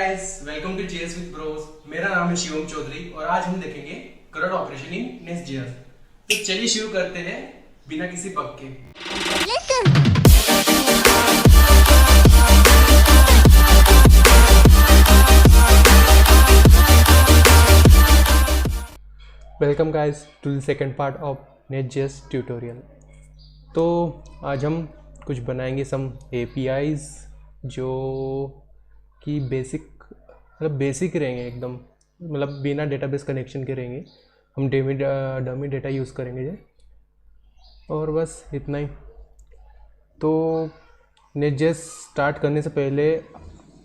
Guys, welcome to chess with bros. मेरा नाम है शिवम चौधरी और आज हम देखेंगे करंट ऑपरेशन इन नेस्ट.जेएस। तो चलिए शुरू करते हैं बिना किसी बग के। Welcome guys to the second part of NestJS tutorial. तो आज हम कुछ बनाएंगे सम एपीआईज जो कि बेसिक रहेंगे एकदम, मतलब बिना डेटाबेस कनेक्शन के रहेंगे। हम डमी डेटा यूज़ करेंगे और बस इतना ही। तो नेट.जेएस स्टार्ट करने से पहले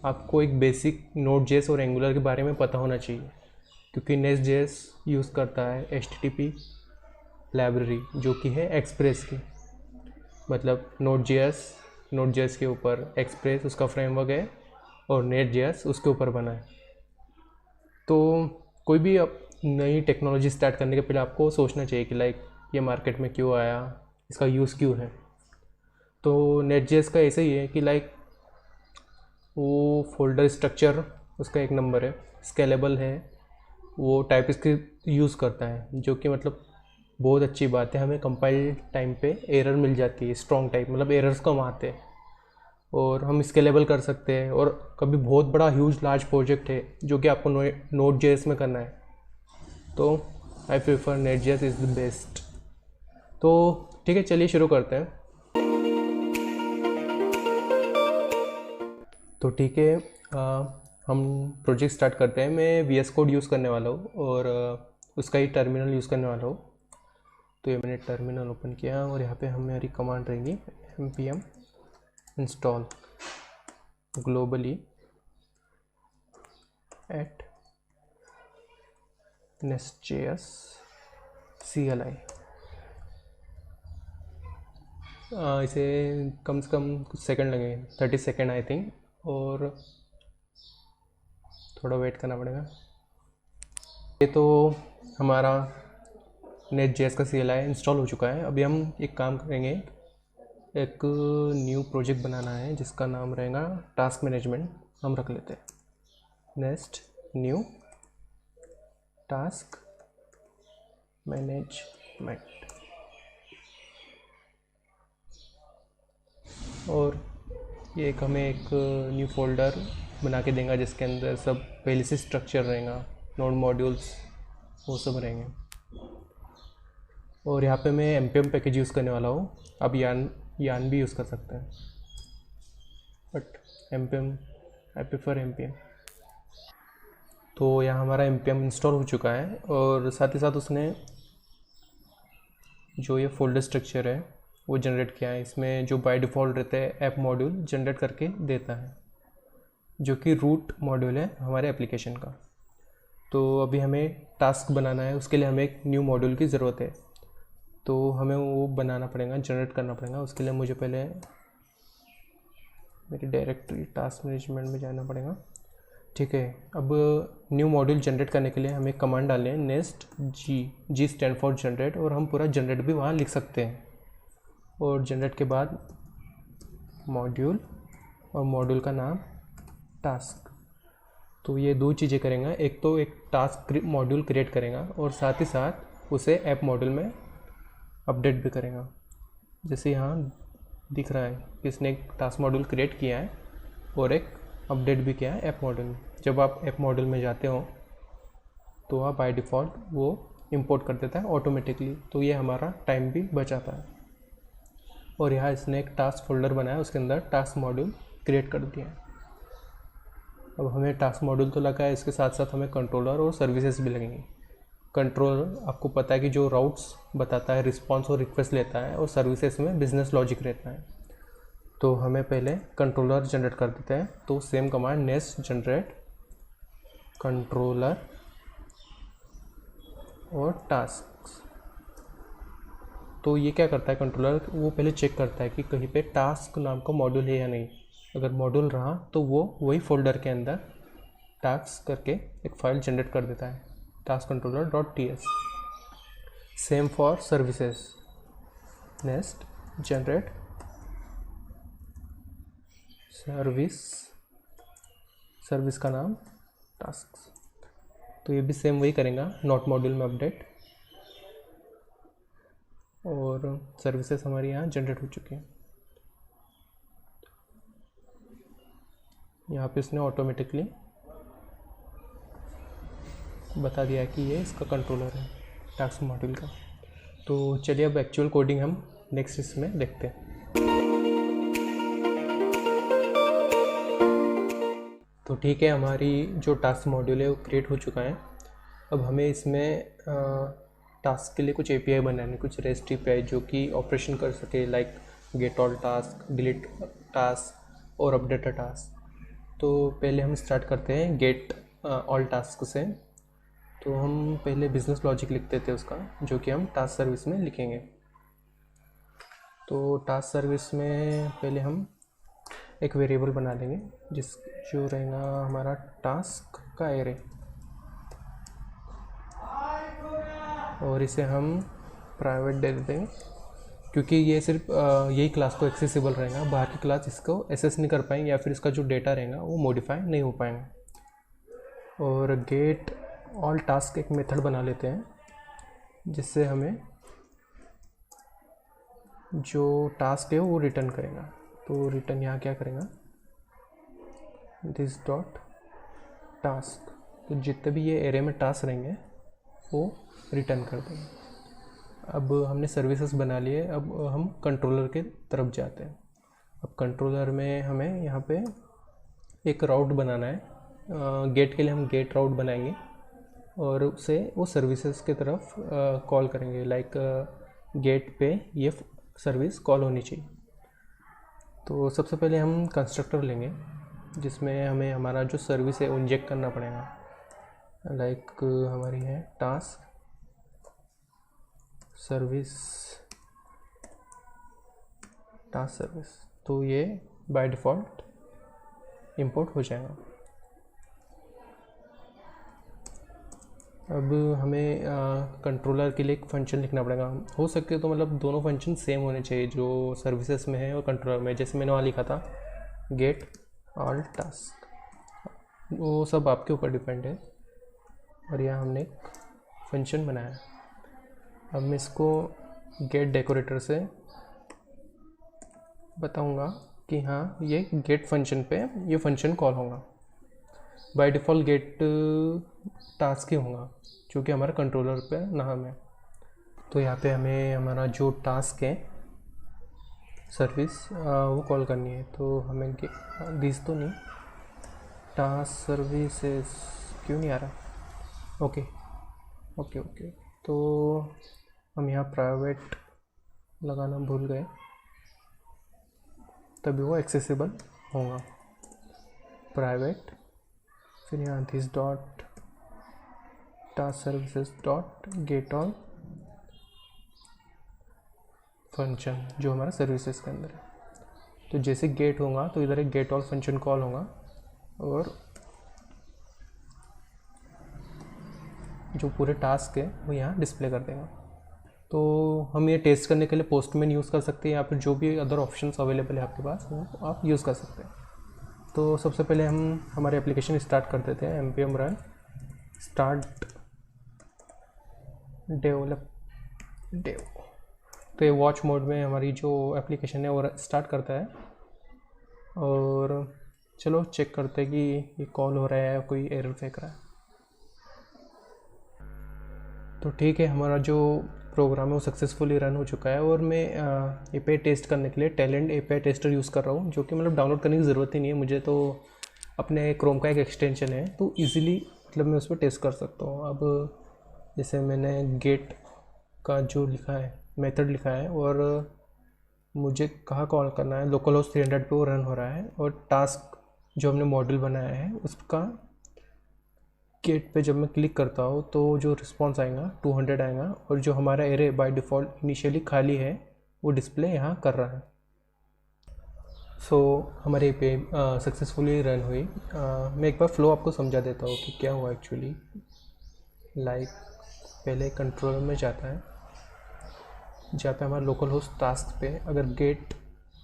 आपको एक बेसिक नोड.जेएस और एंगुलर के बारे में पता होना चाहिए, क्योंकि नेस्ट.जेएस यूज़ करता है HTTP लाइब्रेरी जो कि है एक्सप्रेस की। मतलब नोड.जेएस के ऊपर एक्सप्रेस उसका फ्रेमवर्क है और नेट.जेएस उसके ऊपर बना है। तो कोई भी अब नई टेक्नोलॉजी स्टार्ट करने के पहले आपको सोचना चाहिए कि ये मार्केट में क्यों आया, इसका यूज़ क्यों है। तो नेट.जेएस का ऐसे ही है कि वो फोल्डर स्ट्रक्चर उसका एक नंबर है, स्केलेबल है, वो टाइपस्क्रिप्ट यूज़ करता है, जो कि मतलब बहुत अच्छी बात है। हमें कंपाइल टाइम पे एरर मिल जाती है, स्ट्रॉन्ग टाइप, मतलब एरर्स कम आते हैं और हम स्केलेबल कर सकते हैं। और कभी बहुत बड़ा ह्यूज लार्ज प्रोजेक्ट है जो कि आपको नोड.जेएस में करना है, तो I prefer NestJS is the best. तो ठीक है, चलिए शुरू करते हैं। तो ठीक है, हम प्रोजेक्ट स्टार्ट करते हैं। मैं VS कोड यूज़ करने वाला हूँ और उसका ही टर्मिनल यूज़ करने वाला हूँ। तो ये मैंने टर्मिनल ओपन किया और यहाँ पे हमारी कमांड रहेगी npm install globally at nest.js CLI। इसे कम से कम कुछ सेकंड लगेंगे, 30 सेकंड आई थिंक, और थोड़ा वेट करना पड़ेगा। ये तो हमारा नेट.जेएस का CLI इंस्टॉल हो चुका है। अभी हम एक काम करेंगे, एक न्यू प्रोजेक्ट बनाना है जिसका नाम रहेगा टास्क मैनेजमेंट। हम रख लेते हैं नेस्ट न्यू टास्क मैनेजमेंट। और ये हमें एक न्यू फोल्डर बना के देगा जिसके अंदर सब पहले से स्ट्रक्चर रहेगा, नोड मॉड्यूल्स वो सब रहेंगे। और यहाँ पे मैं npm पैकेज यूज़ करने वाला हूँ। आप यान भी यूज़ कर सकते हैं, but npm I prefer npm। तो यहाँ हमारा npm इंस्टॉल हो चुका है और साथ ही साथ उसने जो ये फोल्डर स्ट्रक्चर है वो जनरेट किया है। इसमें जो बाय डिफ़ॉल्ट रहता है ऐप मॉड्यूल जनरेट करके देता है, जो कि रूट मॉड्यूल है हमारे एप्लीकेशन का। तो अभी हमें टास्क बनाना है, उसके लिए हमें एक न्यू मॉड्यूल की ज़रूरत है। तो हमें वो बनाना पड़ेगा, जनरेट करना पड़ेगा। उसके लिए मुझे पहले मेरी डायरेक्टरी टास्क मैनेजमेंट में जाना पड़ेगा। ठीक है, अब न्यू मॉड्यूल जनरेट करने के लिए हमें कमांड डालनी है nest G stand for generate, और हम पूरा जनरेट भी वहाँ लिख सकते हैं। और जनरेट के बाद मॉड्यूल और मॉड्यूल का नाम टास्क। तो ये दो चीज़ें करेंगे, एक तो एक टास्क मॉड्यूल क्रिएट करेगा और साथ ही साथ उसे ऐप मॉड्यूल में अपडेट भी करेगा। जैसे यहाँ दिख रहा है कि इसने एक टास्क मॉड्यूल क्रिएट किया है और एक अपडेट भी किया है ऐप मॉड्यूल में। जब आप ऐप मॉड्यूल में जाते हो तो आप बाय डिफ़ॉल्ट वो इंपोर्ट कर देता है ऑटोमेटिकली, तो ये हमारा टाइम भी बचाता है। और यहाँ इसने एक टास्क फोल्डर बनाया, उसके अंदर टास्क मॉड्यूल क्रिएट कर दिया है। अब हमें टास्क मॉड्यूल तो लगा है, इसके साथ साथ हमें कंट्रोलर और सर्विसेज भी लगेंगी। कंट्रोलर आपको पता है कि जो राउट्स बताता है, रिस्पॉन्स और रिक्वेस्ट लेता है, और सर्विसेज में बिजनेस लॉजिक रहता है। तो हमें पहले कंट्रोलर जनरेट कर देते हैं। तो same command nest generate controller और टास्क। तो ये क्या करता है कंट्रोलर, वो पहले चेक करता है कि कहीं पे टास्क नाम का मॉड्यूल है या नहीं। अगर मॉड्यूल रहा तो वो वही फोल्डर के अंदर टास्क करके एक फाइल जनरेट कर देता है, task controller .ts। Same for services, nest generate service का नाम टास्क। तो ये भी सेम वही करेगा, नॉट मॉड्यूल में अपडेट, और सर्विसेज हमारी यहाँ जनरेट हो चुकी हैं। यहाँ पे इसने ऑटोमेटिकली बता दिया है कि ये इसका कंट्रोलर है टास्क मॉड्यूल का। तो चलिए अब एक्चुअल कोडिंग हम नेक्स्ट इसमें देखते हैं। तो ठीक है, हमारी जो टास्क मॉड्यूल है वो क्रिएट हो चुका है। अब हमें इसमें टास्क के लिए कुछ एपीआई बनाने, कुछ रेस्ट एपीआई जो कि ऑपरेशन कर सके, like get all task, delete task और अपडेट अ टास्क। तो पहले हम स्टार्ट करते हैं गेट ऑल टास्क से। तो हम पहले बिजनेस लॉजिक लिखते थे उसका, जो कि हम टास्क सर्विस में लिखेंगे। तो टास्क सर्विस में पहले हम एक वेरिएबल बना लेंगे जो रहेगा हमारा टास्क का एरे, और इसे हम प्राइवेट दे देंगे क्योंकि ये सिर्फ यही क्लास को एक्सेसिबल रहेगा, बाहर की क्लास इसको एक्सेस नहीं कर पाएंगे या फिर इसका जो डेटा रहेगा वो मॉडिफाई नहीं हो पाएंगे। और गेट ऑल टास्क एक मेथड बना लेते हैं जिससे हमें जो टास्क है वो रिटर्न करेगा। तो रिटर्न यहाँ क्या करेगा, दिस डॉट टास्क। तो जितने भी ये एरे में टास्क रहेंगे वो रिटर्न कर देंगे। अब हमने सर्विसेज बना लिए, अब हम कंट्रोलर के तरफ जाते हैं। अब कंट्रोलर में हमें यहाँ पे एक राउट बनाना है। गेट के लिए हम गेट राउट बनाएंगे और उसे वो सर्विसेज के तरफ कॉल करेंगे, लाइक गेट पे ये सर्विस कॉल होनी चाहिए। तो सबसे पहले हम कंस्ट्रक्टर लेंगे जिसमें हमें हमारा जो सर्विस है वो इंजेक्ट करना पड़ेगा, लाइक हमारी है टास्क सर्विस, टास्क सर्विस। तो ये बाय डिफ़ॉल्ट इंपोर्ट हो जाएगा। अब हमें कंट्रोलर के लिए एक फंक्शन लिखना पड़ेगा। हो सके तो मतलब दोनों फंक्शन सेम होने चाहिए जो सर्विसेज में है और कंट्रोलर में। जैसे मैंने वहाँ लिखा था गेट ऑल टास्क, वो सब आपके ऊपर डिपेंड है। और यहाँ हमने एक फंक्शन बनाया। अब मैं इसको गेट डेकोरेटर से बताऊंगा कि हाँ ये गेट फंक्शन पे ये फंक्शन कॉल होगा। बाय डिफ़ॉल्ट गेट टास्क ही होगा क्योंकि हमारा कंट्रोलर पे नाम है। तो यहाँ पे हमें हमारा जो टास्क है सर्विस वो कॉल करनी है। तो हमें दिस तो नहीं, टास्क सर्विसेज क्यों नहीं आ रहा, ओके ओके ओके। तो हम यहाँ प्राइवेट लगाना भूल गए, तभी वो एक्सेसिबल होगा। प्राइवेट, फिर यहाँ this dot task services dot get all function जो हमारा सर्विसेज के अंदर है। तो जैसे गेट होगा तो इधर एक गेट ऑल फंक्शन कॉल होगा और जो पूरे टास्क है वो यहाँ डिस्प्ले कर देगा। तो हम ये टेस्ट करने के लिए पोस्टमैन यूज़ कर सकते हैं या फिर जो भी अदर ऑप्शंस अवेलेबल है आपके पास वो आप यूज़ कर सकते हैं। तो सबसे पहले हम हमारे एप्लीकेशन स्टार्ट कर देते हैं। npm run start develop dev. तो ये वॉच मोड में हमारी जो एप्लीकेशन है वो स्टार्ट करता है। और चलो चेक करते हैं कि ये कॉल हो रहा है, कोई एरर फेंक रहा है। तो ठीक है, हमारा जो प्रोग्राम है वो सक्सेसफुली रन हो चुका है। और मैं एपीआई टेस्ट करने के लिए टैलेंट एपीआई टेस्टर यूज़ कर रहा हूँ, जो कि मतलब डाउनलोड करने की ज़रूरत ही नहीं है मुझे। तो अपने क्रोम का एक एक्सटेंशन है तो इजीली मतलब मैं उस पर टेस्ट कर सकता हूँ। अब जैसे मैंने गेट का जो लिखा है मेथड लिखा है और मुझे कहाँ कॉल करना है, लोकल होस्ट 300 पे वो रन हो रहा है। और टास्क जो हमने मॉड्यूल बनाया है उसका गेट पे जब मैं क्लिक करता हूँ तो जो रिस्पॉन्स आएगा 200 आएगा। और जो हमारा एरे बाय डिफ़ॉल्ट इनिशियली खाली है वो डिस्प्ले यहाँ कर रहा है। सो हमारे एपीआई सक्सेसफुली रन हुई। मैं एक बार फ्लो आपको समझा देता हूँ कि क्या हुआ एक्चुअली। लाइक पहले कंट्रोलर में जाता है जहाँ पे हमारा लोकल होस्ट टास्क पे अगर गेट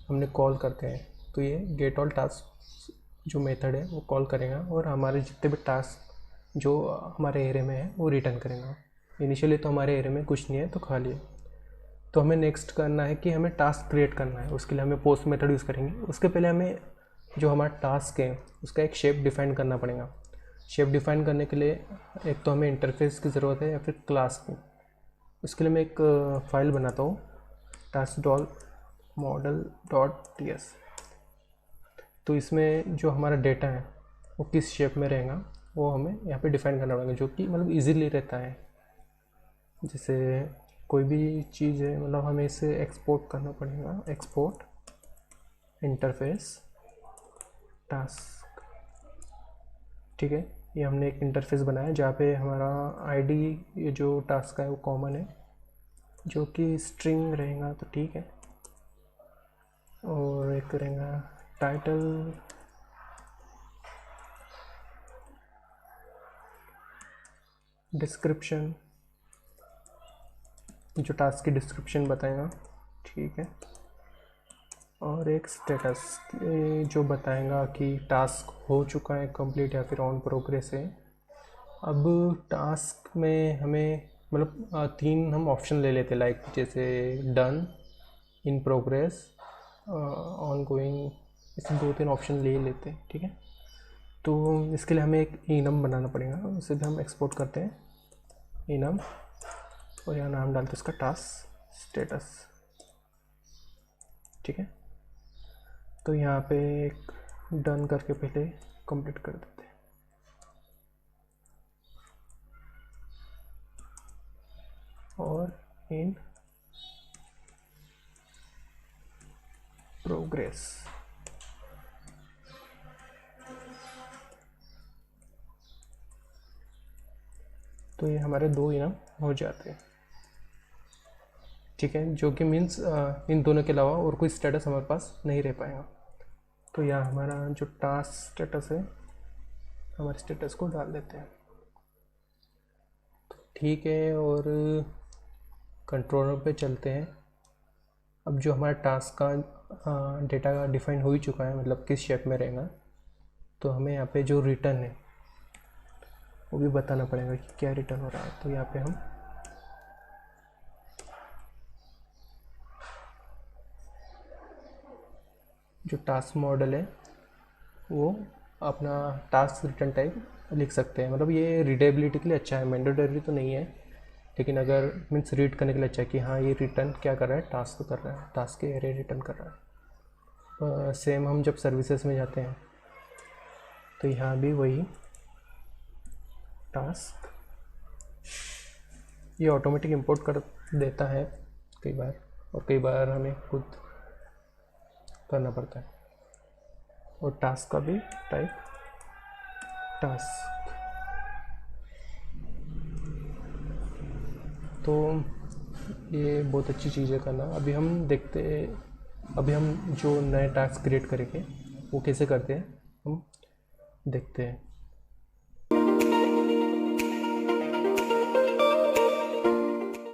हमने कॉल करते हैं तो ये गेट ऑल टास्क जो मेथड है वो कॉल करेगा और हमारे जितने भी टास्क जो हमारे एरे में है वो रिटर्न करेगा। इनिशियली तो हमारे एरे में कुछ नहीं है, तो खाली है। तो हमें नेक्स्ट करना है कि हमें टास्क क्रिएट करना है। उसके लिए हमें पोस्ट मेथड यूज़ करेंगे। उसके पहले हमें जो हमारा टास्क है उसका एक शेप डिफाइन करना पड़ेगा। शेप डिफाइन करने के लिए एक तो हमें इंटरफेस की ज़रूरत है या फिर क्लास की। उसके लिए मैं एक फाइल बनाता हूँ, task.model.ts। तो इसमें जो हमारा डेटा है वो किस शेप में रहेगा वो हमें यहाँ पे डिफाइन करना पड़ेगा, जो कि मतलब इजीली रहता है। जैसे कोई भी चीज़ है, मतलब हमें इसे एक्सपोर्ट करना पड़ेगा। एक्सपोर्ट इंटरफेस टास्क, ठीक है। ये हमने एक इंटरफेस बनाया जहाँ पे हमारा आईडी, ये जो टास्क है वो कॉमन है, जो कि स्ट्रिंग रहेगा, तो ठीक है। और एक रहेगा टाइटल, डिस्क्रिप्शन, जो टास्क की डिस्क्रिप्शन बताएगा, ठीक है। और एक स्टेटस जो बताएगा कि टास्क हो चुका है कंप्लीट या फिर ऑन प्रोग्रेस है। अब टास्क में हमें मतलब 3 हम ऑप्शन ले लेते, लाइक जैसे done, in progress, on going, इसे 2-3 ऑप्शन ले लेते हैं, ठीक है। तो इसके लिए हमें एक इनम बनाना पड़ेगा, उसे भी हम एक्सपोर्ट करते हैं, इनम, और यहाँ नाम डालते हैं इसका टास्क स्टेटस, ठीक है। तो यहाँ पे एक डन करके पहले कंप्लीट कर देते हैं। और इन प्रोग्रेस, तो ये हमारे 2 इनाम हो जाते हैं, ठीक है। जो कि मीन्स इन दोनों के अलावा और कोई स्टेटस हमारे पास नहीं रह पाएगा। तो यहाँ हमारा जो टास्क स्टेटस है, हमारे स्टेटस को डाल देते हैं, ठीक है। और कंट्रोलर पे चलते हैं। अब जो हमारा टास्क का डेटा का डिफाइन हो ही चुका है, मतलब किस शेप में रहेगा, तो हमें यहाँ पे जो रिटर्न है वो भी बताना पड़ेगा कि क्या रिटर्न हो रहा है। तो यहाँ पे हम जो टास्क मॉडल है वो अपना टास्क रिटर्न टाइप लिख सकते हैं। मतलब ये रीडेबिलिटी के लिए अच्छा है, मैंडेटरी तो नहीं है, लेकिन अगर मीन्स रीड करने के लिए अच्छा है कि हाँ ये रिटर्न क्या कर रहा है, टास्क कर रहा है, टास्क के एरे रिटर्न कर रहा है। सेम हम जब सर्विसेज में जाते हैं तो यहाँ भी वही टास्क ये ऑटोमेटिक इंपोर्ट कर देता है कई बार, और कई बार हमें खुद करना पड़ता है। और टास्क का भी टाइप टास्क। तो ये बहुत अच्छी चीज़ है करना। अभी हम देखते, अभी हम जो नए टास्क क्रिएट करेंगे वो कैसे करते हैं हम देखते हैं।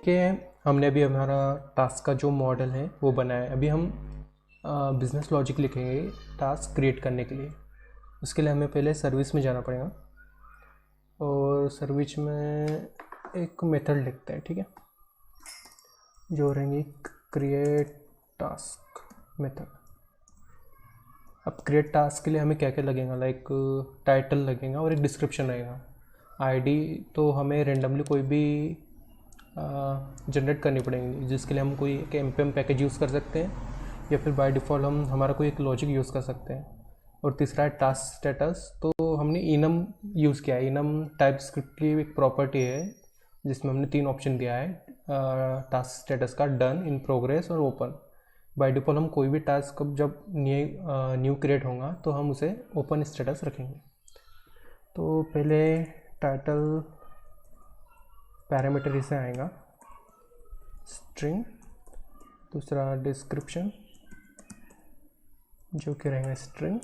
कि हमने अभी हमारा टास्क का जो मॉडल है वो बनाया है। अभी हम बिजनेस लॉजिक लिखेंगे टास्क क्रिएट करने के लिए। उसके लिए हमें पहले सर्विस में जाना पड़ेगा, और सर्विस में एक मेथड लिखते हैं, ठीक है, जो रहेंगी क्रिएट टास्क मेथड। अब क्रिएट टास्क के लिए हमें क्या क्या लगेगा, लाइक टाइटल लगेगा और एक डिस्क्रिप्शन रहेगा। आईडी तो हमें रेंडमली कोई भी जनरेट करनी पड़ेगी, जिसके लिए हम कोई एक npm पैकेज यूज़ कर सकते हैं, या फिर बाय डिफ़ॉल्ट हम हमारा कोई एक लॉजिक यूज़ कर सकते हैं। और तीसरा है टास्क स्टेटस। तो हमने इनम यूज़ किया है। इनम टाइप स्क्रिप्ट की एक प्रॉपर्टी है जिसमें हमने 3 ऑप्शन दिया है टास्क स्टेटस का, डन, इन प्रोग्रेस और ओपन। बाय डिफ़ॉल्ट हम कोई भी टास्क जब न्यू क्रिएट होगा तो हम उसे ओपन स्टेटस रखेंगे। तो पहले टाइटल पैरामीटर इसे आएगा स्ट्रिंग, दूसरा डिस्क्रिप्शन जो कि रहेगा स्ट्रिंग,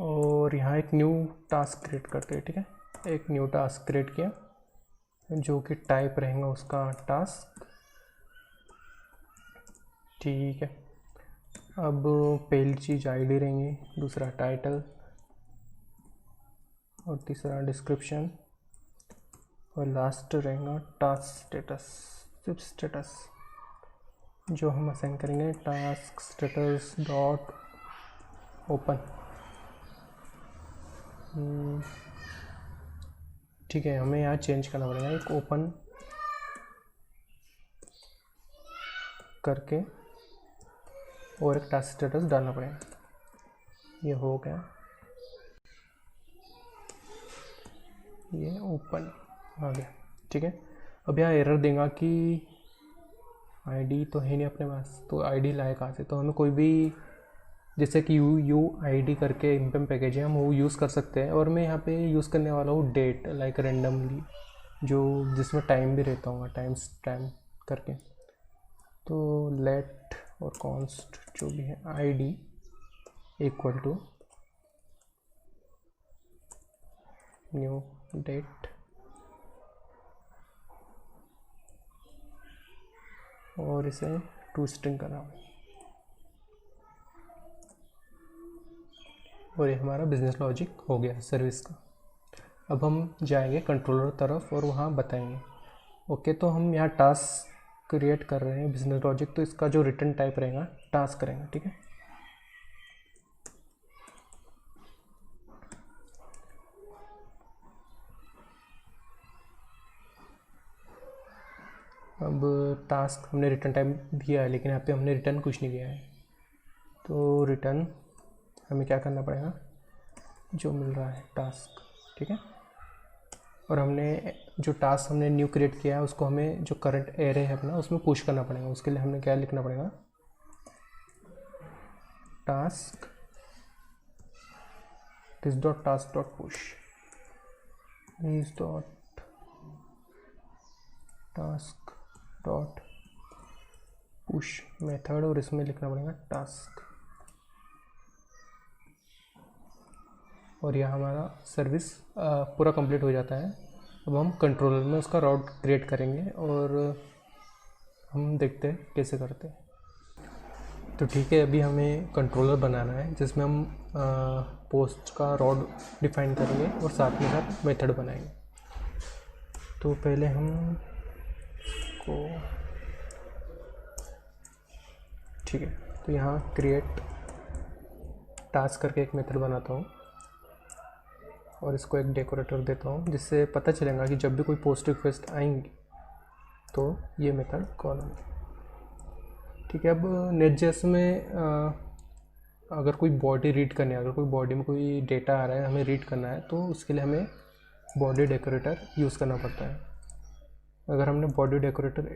और यहाँ एक न्यू टास्क क्रिएट करते हैं, ठीक है। एक न्यू टास्क क्रिएट किया जो कि टाइप रहेगा उसका टास्क, ठीक है। अब पहली चीज़ आईडी रहेंगी, दूसरा टाइटल और तीसरा डिस्क्रिप्शन और लास्ट रहेगा टास्क स्टेटस, सिर्फ स्टेटस जो हम असाइन करेंगे टास्क स्टेटस डॉट ओपन। ठीक है, हमें यहाँ चेंज करना पड़ेगा, एक ओपन करके और एक टास्क स्टेटस डालना पड़ेगा। ये हो गया, ये ओपन आ गया। ठीक है, अब यहाँ एरर देगा कि आईडी तो है नहीं अपने पास, तो आईडी लाए कहाँ से। तो हमें कोई भी जैसे कि यू आईडी करके npm पैकेज है, हम वो यूज़ कर सकते हैं। और मैं यहाँ पे यूज़ करने वाला हूँ डेट, लाइक रेंडमली, जो जिसमें टाइम भी रहता होगा, टाइम करके। तो लेट और कॉन्स्ट जो भी है ID equal to new date और इसे टू स्ट्रिंग करना है। और ये हमारा बिजनेस लॉजिक हो गया सर्विस का। अब हम जाएंगे कंट्रोलर तरफ और वहाँ बताएंगे। ओके, तो हम यहाँ टास्क क्रिएट कर रहे हैं बिजनेस लॉजिक, तो इसका जो रिटर्न टाइप रहेगा टास्क रहेगा। ठीक है, अब टास्क हमने रिटर्न टाइप दिया है, लेकिन यहाँ पे हमने रिटर्न कुछ नहीं दिया है। तो रिटर्न हमें क्या करना पड़ेगा, जो मिल रहा है टास्क। ठीक है, और हमने जो टास्क हमने न्यू क्रिएट किया है उसको हमें जो करंट एरे है अपना उसमें पुश करना पड़ेगा। उसके लिए हमें क्या लिखना पड़ेगा, task this dot task dot push, this dot task dot push method, और इसमें लिखना पड़ेगा टास्क। और यह हमारा सर्विस पूरा कंप्लीट हो जाता है। अब हम कंट्रोलर में उसका राउट क्रिएट करेंगे और हम देखते हैं कैसे करते हैं। तो ठीक है, अभी हमें कंट्रोलर बनाना है जिसमें हम पोस्ट का राउट डिफाइन करेंगे और साथ में साथ मेथड बनाएंगे। तो पहले हम को ठीक है, तो यहाँ क्रिएट टास्क करके एक मेथड बनाता हूँ और इसको एक डेकोरेटर देता हूँ, जिससे पता चलेगा कि जब भी कोई पोस्ट रिक्वेस्ट आएंगी तो ये मेथड कॉल होगा। ठीक है, अब नेटजेस में अगर कोई बॉडी रीड करनी है, अगर कोई बॉडी में कोई डेटा आ रहा है हमें रीड करना है, तो उसके लिए हमें बॉडी डेकोरेटर यूज़ करना पड़ता है। अगर हमने बॉडी डेकोरेटर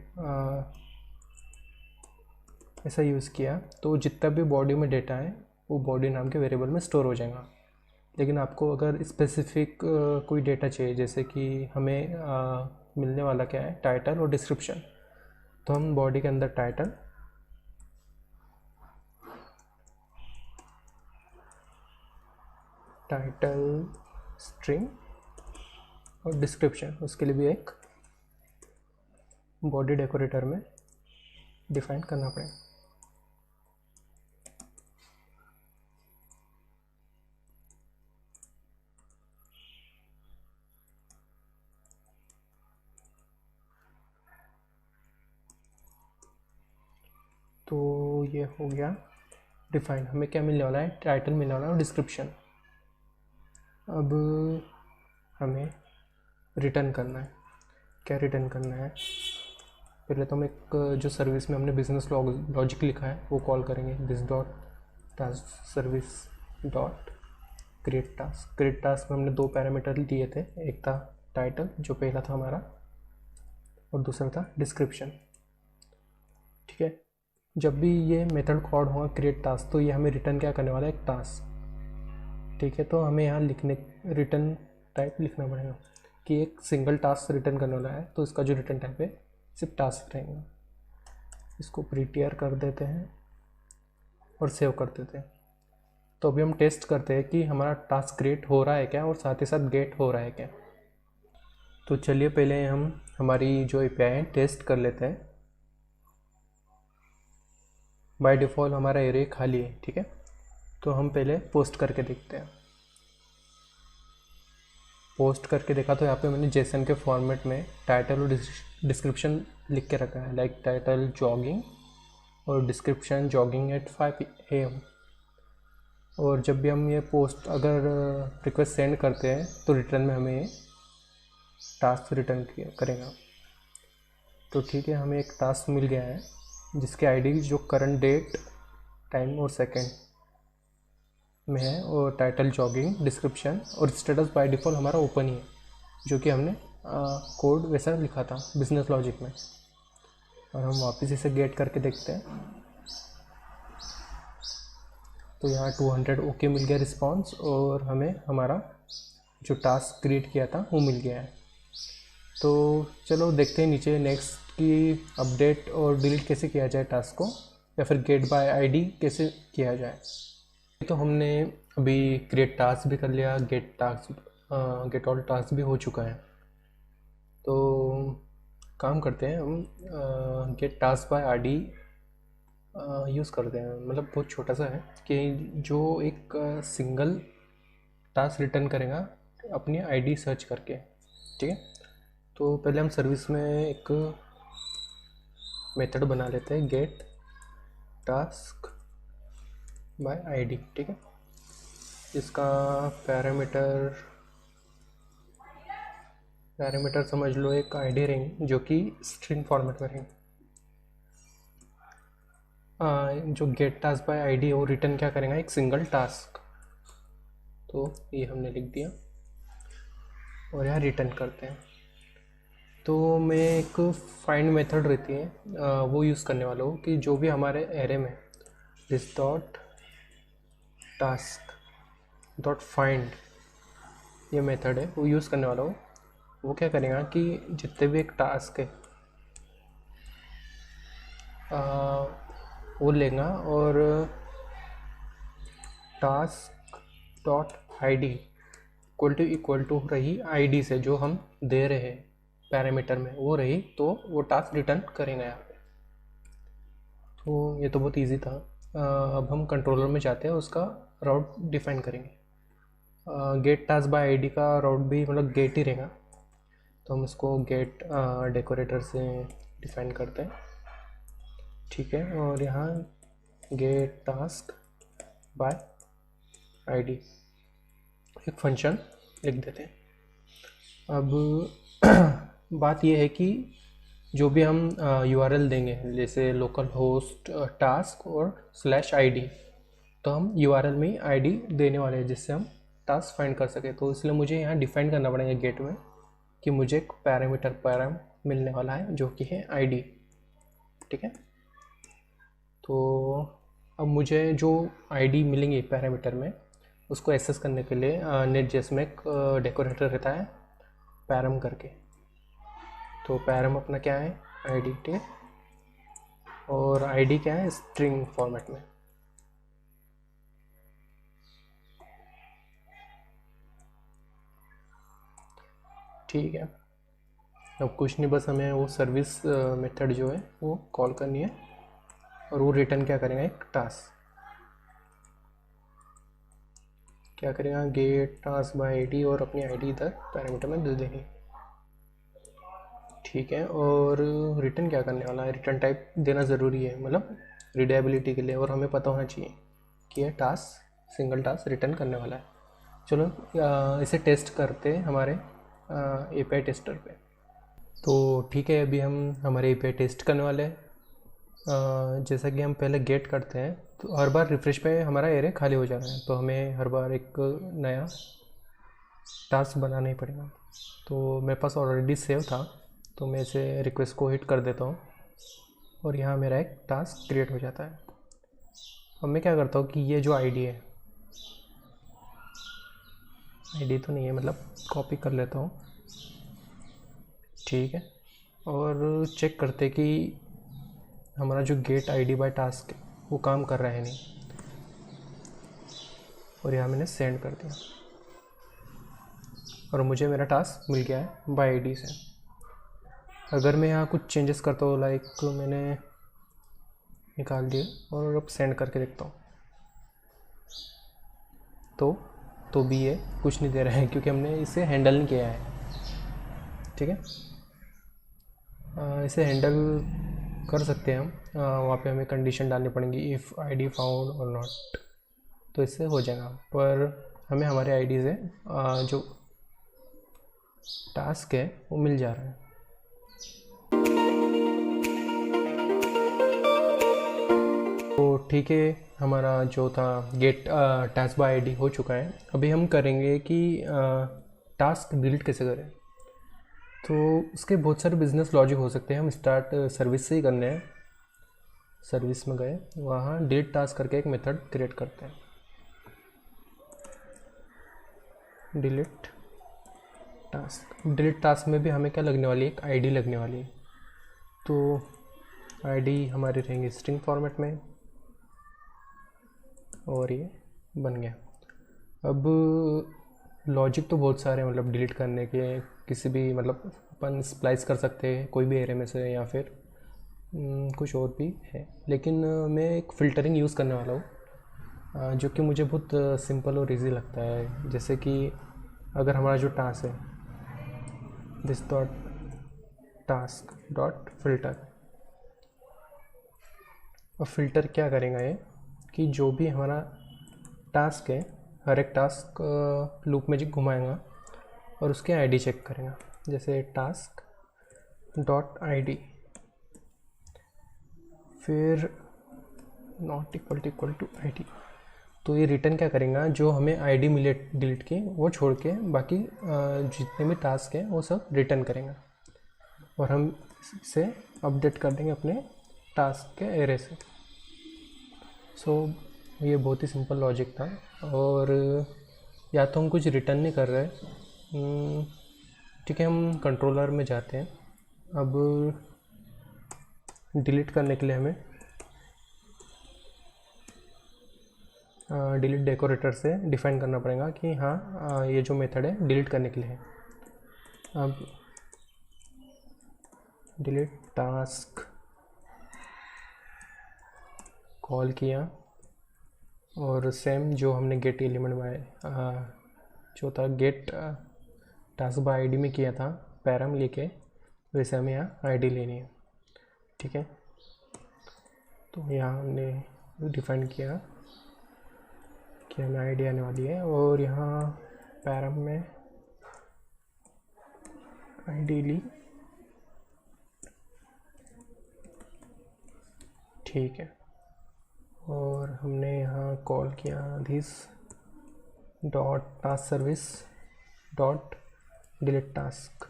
ऐसा यूज़ किया तो जितना भी बॉडी में डेटा है वो बॉडी नाम के वेरिएबल में स्टोर हो जाएगा। लेकिन आपको अगर स्पेसिफिक कोई डेटा चाहिए, जैसे कि हमें मिलने वाला क्या है टाइटल और डिस्क्रिप्शन, तो हम बॉडी के अंदर टाइटल स्ट्रिंग और डिस्क्रिप्शन, उसके लिए भी एक बॉडी डेकोरेटर में डिफाइन करना पड़ेगा। तो ये हो गया डिफाइन। हमें क्या मिलने वाला है, टाइटल मिलने वाला है और डिस्क्रिप्शन। अब हमें रिटर्न करना है। क्या रिटर्न करना है, पहले तो हम एक जो सर्विस में हमने बिजनेस लॉजिक लिखा है वो कॉल करेंगे, this dot task service dot create task. Create task में हमने दो पैरामीटर दिए थे, एक था टाइटल जो पहला था हमारा और दूसरा था डिस्क्रिप्शन। ठीक है, जब भी ये मेथड कॉल होगा क्रिएट टास्क तो ये हमें रिटर्न क्या करने वाला है, एक टास्क। ठीक है, तो हमें यहाँ लिखने रिटर्न टाइप लिखना पड़ेगा कि एक सिंगल टास्क रिटर्न करने वाला है, तो इसका जो रिटर्न टाइप है सिर्फ टास्क रहेगा। इसको प्रीटियर कर देते हैं और सेव कर देते हैं। तो अभी हम टेस्ट करते हैं कि हमारा टास्क क्रिएट हो रहा है क्या और साथ ही साथ गेट हो रहा है क्या। तो चलिए पहले हम हमारी जो API है टेस्ट कर लेते हैं। बाय डिफ़ॉल्ट हमारा एरे खाली है, ठीक है। तो हम पहले पोस्ट करके देखते हैं। पोस्ट करके देखा तो यहाँ पे मैंने जेसन के फॉर्मेट में टाइटल और डिस्क्रिप्शन लिख के रखा है, लाइक टाइटल जॉगिंग और डिस्क्रिप्शन जॉगिंग एट 5 AM। और जब भी हम ये पोस्ट अगर रिक्वेस्ट सेंड करते हैं तो रिटर्न में हमें टास्क रिटर्न करेगा। तो ठीक है, हमें एक टास्क मिल गया है जिसके आईडी जो करंट डेट, टाइम और सेकंड में है, और टाइटल जॉगिंग, डिस्क्रिप्शन और स्टेटस बाय डिफ़ॉल्ट हमारा ओपन ही है, जो कि हमने कोड वैसा लिखा था बिजनेस लॉजिक में। और हम वापस इसे गेट करके देखते हैं तो यहाँ 200 ओके मिल गया रिस्पांस, और हमें हमारा जो टास्क क्रिएट किया था वो मिल गया है। तो चलो देखते हैं नीचे नेक्स्ट की अपडेट और डिलीट कैसे किया जाए टास्क को, या फिर गेट बाय आईडी कैसे किया जाए। तो हमने अभी क्रिएट टास्क भी कर लिया, गेट ऑल टास्क भी हो चुका है। तो काम करते हैं हम, get task by ID use करते हैं। मतलब बहुत छोटा सा है कि जो एक सिंगल टास्क रिटर्न करेगा अपनी आईडी सर्च करके, ठीक है। तो पहले हम सर्विस में एक मेथड बना लेते हैं, गेट टास्क बाय आईडी, ठीक है। इसका पैरामीटर समझ लो एक आईडी रहेंगे जो कि स्ट्रिंग फॉर्मेट में रहेंगे। जो गेट टास्क बाय आईडी है वो रिटर्न क्या करेगा, एक सिंगल टास्क। तो ये हमने लिख दिया और यहाँ रिटर्न करते हैं। तो मैं एक फाइंड मेथड रहती है वो यूज़ करने वाला हूँ कि जो भी हमारे एरे में this dot task dot find ये मेथड है वो यूज़ करने वाला हूँ। वो क्या करेगा कि जितने भी एक टास्क है वो लेगा और task dot ID equal to रही आईडी से जो हम दे रहे हैं पैरामीटर में वो रही, तो वो टास्क रिटर्न करेंगे यहाँ पे। तो ये तो बहुत इजी था। अब हम कंट्रोलर में जाते हैं, उसका राउट डिफाइन करेंगे। गेट टास्क बाय आईडी का राउट भी मतलब गेट ही रहेगा, तो हम इसको गेट डेकोरेटर से डिफाइन करते हैं, ठीक है। और यहाँ गेट टास्क बाय आईडी एक फंक्शन लिख देते हैं। अब बात यह है कि जो भी हम URL देंगे, जैसे लोकल होस्ट टास्क और /id, तो हम URL में ही आईडी देने वाले हैं जिससे हम टास्क फाइंड कर सके। तो इसलिए मुझे यहाँ डिफाइन करना पड़ेगा गेट में कि मुझे एक पैराम मिलने वाला है जो कि है आईडी, ठीक है। तो अब मुझे जो आईडी मिलेंगी पैरामीटर में उसको एक्सेस करने के लिए नेटजेएस में एक डेकोरेटर रहता है पैरम करके। तो पैरम अपना क्या है, आईडी, ठीक है। और आईडी क्या है, स्ट्रिंग फॉर्मेट में। ठीक है, अब कुछ नहीं, बस हमें वो सर्विस मेथड जो है वो कॉल करनी है और वो रिटर्न क्या करेगा, एक टास्क। क्या करेगा, गेट टास्क बाय आईडी और अपनी आईडी इधर पैरामीटर में दे देंगे, ठीक है। और रिटर्न क्या करने वाला है, रिटर्न टाइप देना ज़रूरी है, मतलब रीडेबिलिटी के लिए, और हमें पता होना चाहिए कि ये टास्क सिंगल टास्क रिटर्न करने वाला है। चलो इसे टेस्ट करते हैं हमारे API टेस्टर पे। तो ठीक है, अभी हम हमारे API टेस्ट करने वाले हैं। जैसा कि हम पहले गेट करते हैं तो हर बार रिफ्रेश पे हमारा एरे खाली हो जाता है, तो हमें हर बार एक नया टास्क बनाना ही पड़ेगा। तो मेरे पास ऑलरेडी सेव था, तो मैं इसे रिक्वेस्ट को हिट कर देता हूँ और यहाँ मेरा एक टास्क क्रिएट हो जाता है। अब मैं क्या करता हूँ कि ये जो आईडी है, आईडी तो नहीं है, मतलब कॉपी कर लेता हूँ, ठीक है। और चेक करते कि हमारा जो गेट आईडी बाय टास्क है वो काम कर रहा है नहीं, और यहाँ मैंने सेंड कर दिया और मुझे मेरा टास्क मिल गया है बाय आईडी से। अगर मैं यहाँ कुछ चेंजेस करता हूँ, लाइक मैंने निकाल दिए और अब सेंड करके देखता हूँ। तो भी ये कुछ नहीं दे रहा है क्योंकि हमने इसे हैंडल नहीं किया है। ठीक है, इसे हैंडल कर सकते हैं हम। वहाँ पे हमें कंडीशन डालनी पड़ेंगी, इफ़ आईडी फाउंड और नॉट, तो इससे हो जाएगा। पर हमें हमारे आईडी से जो टास्क है वो मिल जा रहा है। तो ठीक है, हमारा जो था गेट टास्क बाय आईडी हो चुका है। अभी हम करेंगे कि टास्क डिलीट कैसे करें। तो उसके बहुत सारे बिजनेस लॉजिक हो सकते हैं। हम स्टार्ट सर्विस से ही करने हैं। सर्विस में गए, वहाँ डिलीट टास्क करके एक मेथड क्रिएट करते हैं। डिलीट टास्क में भी हमें क्या लगने वाली है, एक आईडी लगने वाली है। तो आईडी हमारी रहेंगी स्ट्रिंग फॉर्मेट में, और ये बन गया। अब लॉजिक तो बहुत सारे हैं, मतलब डिलीट करने के किसी भी, मतलब अपन स्प्लाइस कर सकते हैं कोई भी एरे में से, या फिर कुछ और भी है। लेकिन मैं एक फ़िल्टरिंग यूज़ करने वाला हूँ जो कि मुझे बहुत सिंपल और इजी लगता है। जैसे कि अगर हमारा जो टास्क है, this dot task dot filter, और फिल्टर क्या करेगा ये कि जो भी हमारा टास्क है, हर एक टास्क लूप में घुमाएगा और उसके आईडी चेक करेगा। जैसे टास्क डॉट आईडी, फिर नॉट इक्वल टू आईडी। तो ये रिटर्न क्या करेगा, जो हमें आईडी मिले डिलीट की वो छोड़ के बाकी जितने भी टास्क हैं वो सब रिटर्न करेगा, और हम इसे अपडेट कर देंगे अपने टास्क के एरे से। ये बहुत ही सिंपल लॉजिक था। और या तो हम कुछ रिटर्न नहीं कर रहे, ठीक है, हम कंट्रोलर में जाते हैं। अब डिलीट करने के लिए हमें डिलीट डेकोरेटर से डिफाइन करना पड़ेगा कि हाँ ये जो मेथड है डिलीट करने के लिए है। अब डिलीट टास्क कॉल किया, और सेम जो हमने गेट एलिमेंट बाय जो था गेट टास्क बाय आईडी में किया था पैराम लेके, वैसे हमें यहाँ आईडी लेनी है। ठीक है, तो यहाँ हमने डिफाइन किया कि हमें आईडी आने वाली है, और यहाँ पैराम में आईडी ली। ठीक है, और हमने यहाँ कॉल किया this dot task service dot delete task,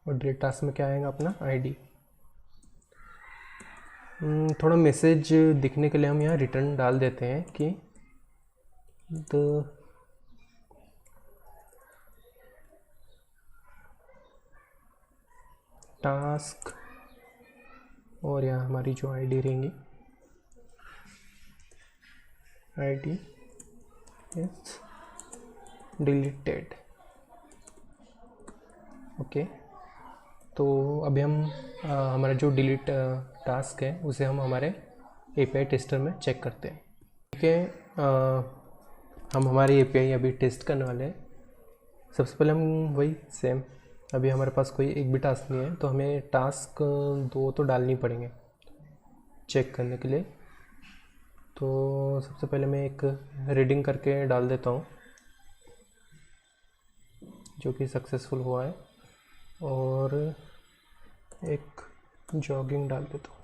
और डिलीट टास्क में क्या आएगा अपना आईडी। थोड़ा मैसेज दिखने के लिए हम यहाँ रिटर्न डाल देते हैं कि द टास्क, और यहाँ हमारी जो आईडी रहेंगी, आईडी इज डिलीटेड। ओके, तो अभी हम हमारा जो डिलीट टास्क है उसे हम हमारे एपीआई टेस्टर में चेक करते हैं। ठीक है, हम हमारी एपीआई अभी टेस्ट करने वाले हैं। सबसे पहले हम वही सेम, अभी हमारे पास कोई एक भी टास्क नहीं है, तो हमें टास्क 2 तो डालनी पड़ेंगे चेक करने के लिए। तो सबसे पहले मैं एक रीडिंग करके डाल देता हूँ जो कि सक्सेसफुल हुआ है, और एक जॉगिंग डाल देता हूँ।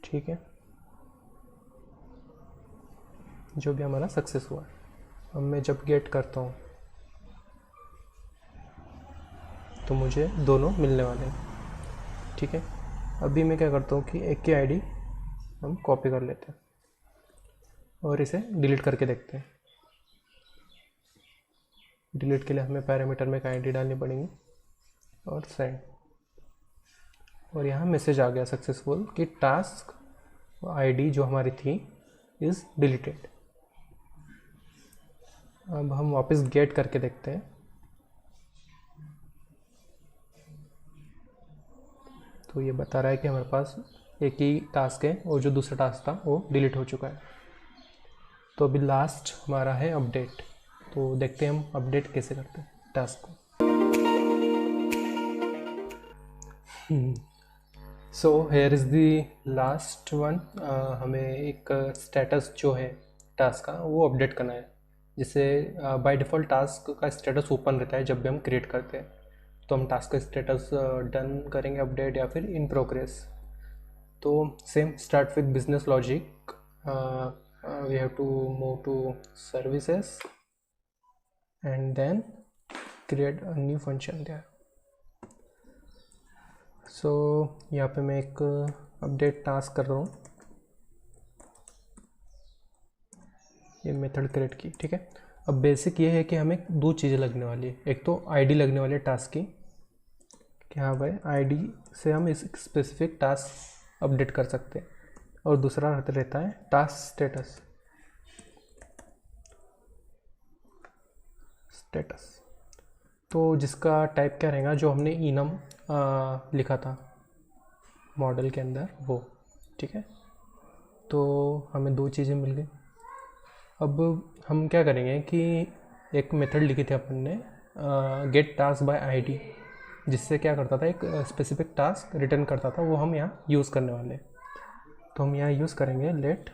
ठीक है, जो भी हमारा सक्सेस हुआ है। अब मैं जब गेट करता हूँ तो मुझे दोनों मिलने वाले हैं। ठीक है, अभी मैं क्या करता हूँ कि एक की आईडी हम कॉपी कर लेते हैं और इसे डिलीट करके देखते हैं। डिलीट के लिए हमें पैरामीटर में एक आईडी डालनी पड़ेगी और सेंड, और यहाँ मैसेज आ गया सक्सेसफुल कि टास्क आईडी जो हमारी थी इज़ डिलीटेड। अब हम वापस गेट करके देखते हैं, तो ये बता रहा है कि हमारे पास एक ही टास्क है और जो दूसरा टास्क था वो डिलीट हो चुका है। तो अभी लास्ट हमारा है अपडेट। तो देखते हैं हम अपडेट कैसे करते हैं टास्क को। So here is the last one. हमें एक स्टेटस जो है टास्क का वो अपडेट करना है, जिससे बाय डिफ़ॉल्ट टास्क का स्टेटस ओपन रहता है जब भी हम क्रिएट करते हैं। तो हम टास्क का स्टेटस डन करेंगे अपडेट या फिर इन प्रोग्रेस। तो same start with business logic, we have to move to services and then create a new function there. So यहाँ पे मैं एक अपडेट टास्क कर रहा हूँ, ये मेथड क्रिएट की, ठीक है। अब बेसिक ये है कि हमें दो चीज़ें लगने वाली है। एक तो आईडी लगने वाली है टास्क की, कि हाँ भाई आईडी से हम इस स्पेसिफिक टास्क अपडेट कर सकते हैं, और दूसरा रहता है टास्क स्टेटस। तो जिसका टाइप क्या रहेगा, जो हमने इनम लिखा था मॉडल के अंदर वो, ठीक है। तो हमें दो चीज़ें मिल गई। अब हम क्या करेंगे कि एक मेथड लिखी थी अपन ने, गेट टास्क बाय आईडी, जिससे क्या करता था एक स्पेसिफिक टास्क रिटर्न करता था, वो हम यहाँ यूज़ करने वाले हैं। तो हम यहाँ यूज़ करेंगे let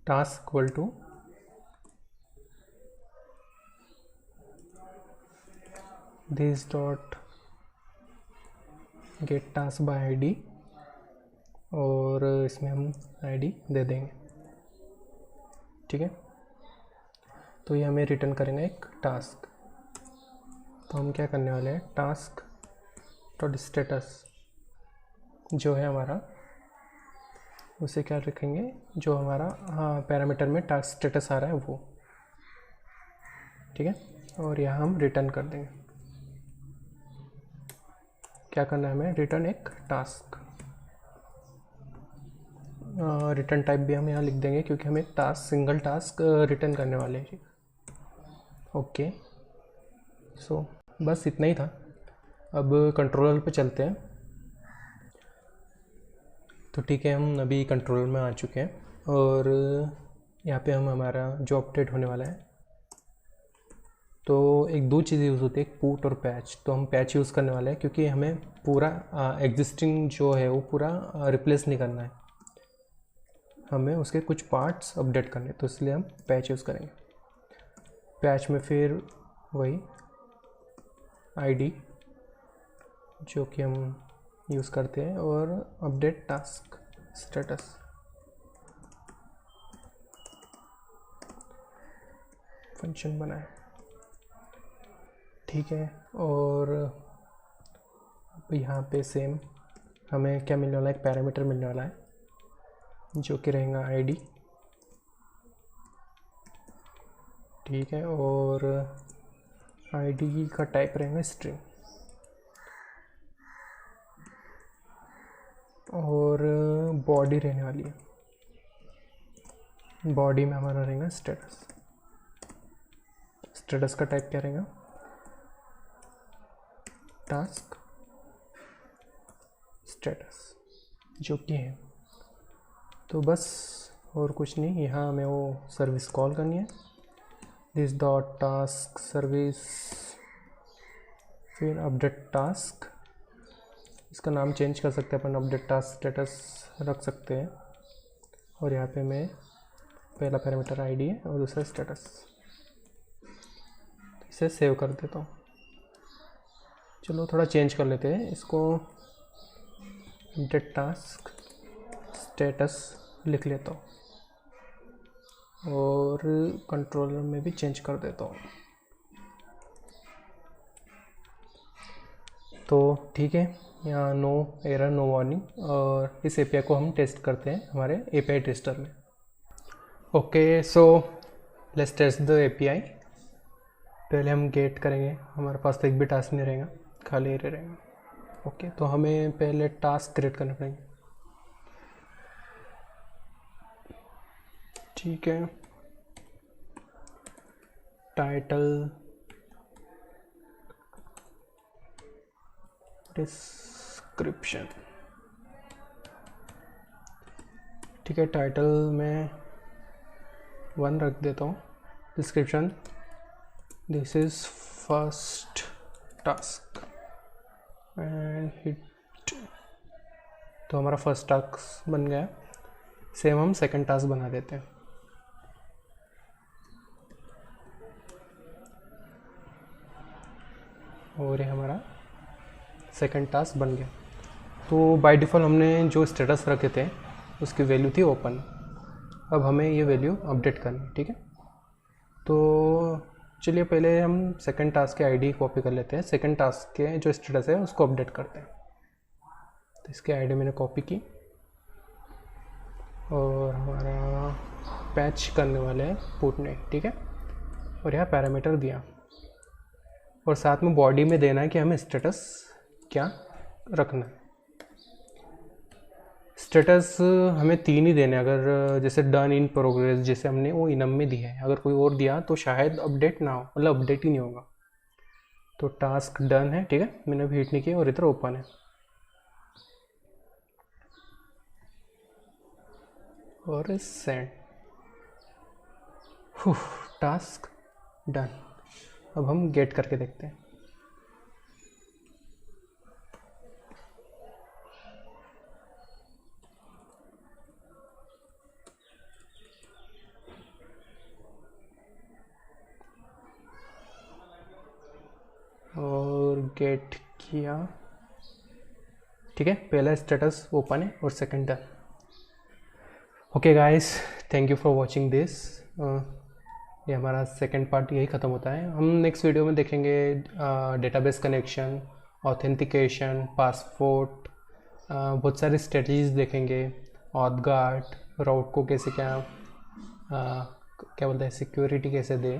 task equal to this dot get task by ID, और इसमें हम आईडी दे देंगे, ठीक है। तो ये हमें रिटर्न करेंगे एक टास्क। तो हम क्या करने वाले हैं, टास्क डॉट स्टेटस जो है हमारा, उसे क्या रखेंगे, जो हमारा पैरामीटर में टास्क स्टेटस आ रहा है वो, ठीक है। और यहाँ हम रिटर्न कर देंगे, क्या करना है हमें, रिटर्न एक टास्क। रिटर्न टाइप भी हम यहाँ लिख देंगे, क्योंकि हम एक टास्क, सिंगल टास्क रिटर्न करने वाले हैं। ओके, सो बस इतना ही था। अब कंट्रोलर पे चलते हैं। तो ठीक है, हम अभी कंट्रोलर में आ चुके हैं, और यहाँ पे हम हमारा जो अपडेट होने वाला है, तो एक दो चीज़ यूज़ होती है, एक पुट और पैच। तो हम पैच यूज़ करने वाले हैं, क्योंकि हमें पूरा एग्जिस्टिंग जो है वो पूरा रिप्लेस नहीं करना है, हमें उसके कुछ पार्ट्स अपडेट करने, तो इसलिए हम पैच यूज़ करेंगे। पैच में फिर वही आईडी जो कि हम यूज़ करते हैं, और अपडेट टास्क स्टेटस। फंक्शन बनाए, ठीक है। और अब यहाँ पे सेम हमें क्या मिलने वाला है, एक पैरामीटर मिलने वाला है जो कि रहेगा आईडी, ठीक है। और आईडी का टाइप रहेगा स्ट्रिंग, और बॉडी रहने वाली है, बॉडी में हमारा रहेगा स्टेटस। स्टेटस का टाइप क्या रहेगा, टास्क स्टेटस जो कि है। तो बस और कुछ नहीं, यहाँ हमें वो सर्विस कॉल करनी है, दिस डॉट टास्क सर्विस, फिर अपडेट टास्क, इसका नाम चेंज कर सकते हैं अपन, अपडेट टास्क स्टेटस रख सकते हैं। और यहाँ पे मैं पहला पैरामीटर आईडी है और दूसरा स्टेटस, इसे सेव कर देता हूँ। चलो थोड़ा चेंज कर लेते हैं इसको, अपडेट टास्क स्टेटस लिख लेता हूँ, और कंट्रोलर में भी चेंज कर देता हूँ। तो ठीक है, यहाँ नो एरर नो वार्निंग, और इस एपीआई को हम टेस्ट करते हैं हमारे एपीआई टेस्टर में। Okay, so let's test the API. पहले हम गेट करेंगे, हमारे पास तो एक भी टास्क नहीं रहेगा, खाली एरर रहेगा। ओके, तो हमें पहले टास्क क्रिएट करने पड़ेंगे, ठीक है। टाइटल डिस्क्रिप्शन, ठीक है, टाइटल में 1 रख देता हूँ, description this is first task and hit. तो हमारा फर्स्ट टास्क बन गया। सेम हम सेकंड टास्क बना देते हैं। और ये हमारा सेकंड टास्क बन गया। तो बाय डिफ़ॉल्ट हमने जो स्टेटस रखे थे उसकी वैल्यू थी ओपन। अब हमें ये वैल्यू अपडेट करनी है, ठीक है। तो चलिए पहले हम सेकंड टास्क के आईडी कॉपी कर लेते हैं। सेकंड टास्क के जो स्टेटस है उसको अपडेट करते हैं। तो इसके आईडी मैंने कॉपी की और हमारा पैच करने वाले हैं पुटनेट, ठीक है। और यहाँ पैरामीटर दिया और साथ में बॉडी में देना है कि हमें स्टेटस क्या रखना है। स्टेटस हमें 3 ही देने, अगर जैसे डन इन प्रोग्रेस जैसे हमने वो इनम में दिया है, अगर कोई और दिया तो शायद अपडेट ना हो, मतलब अपडेट ही नहीं होगा। तो टास्क डन है, ठीक है, मैंने अभी हिट नहीं किया और इधर ओपन है और सेंड। Task done. अब हम गेट करके देखते हैं। और गेट किया, ठीक है, पहला स्टेटस ओपन है और second done. Okay guys, thank you for watching this. ये हमारा सेकंड पार्ट यही ख़त्म होता है। हम नेक्स्ट वीडियो में देखेंगे डेटाबेस कनेक्शन, ऑथेंटिकेशन, पासपोर्ट, बहुत सारी स्ट्रेटजीज देखेंगे, ऑथ गार्ड, राउट को कैसे क्या बोलते हैं, सिक्योरिटी कैसे दे,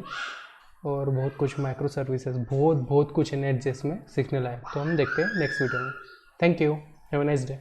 और बहुत कुछ माइक्रो सर्विसेज, बहुत कुछ है नेट.जेएस में सीखने लायक। तो हम देखते हैं नेक्स्ट वीडियो में। Thank you, have a nice day.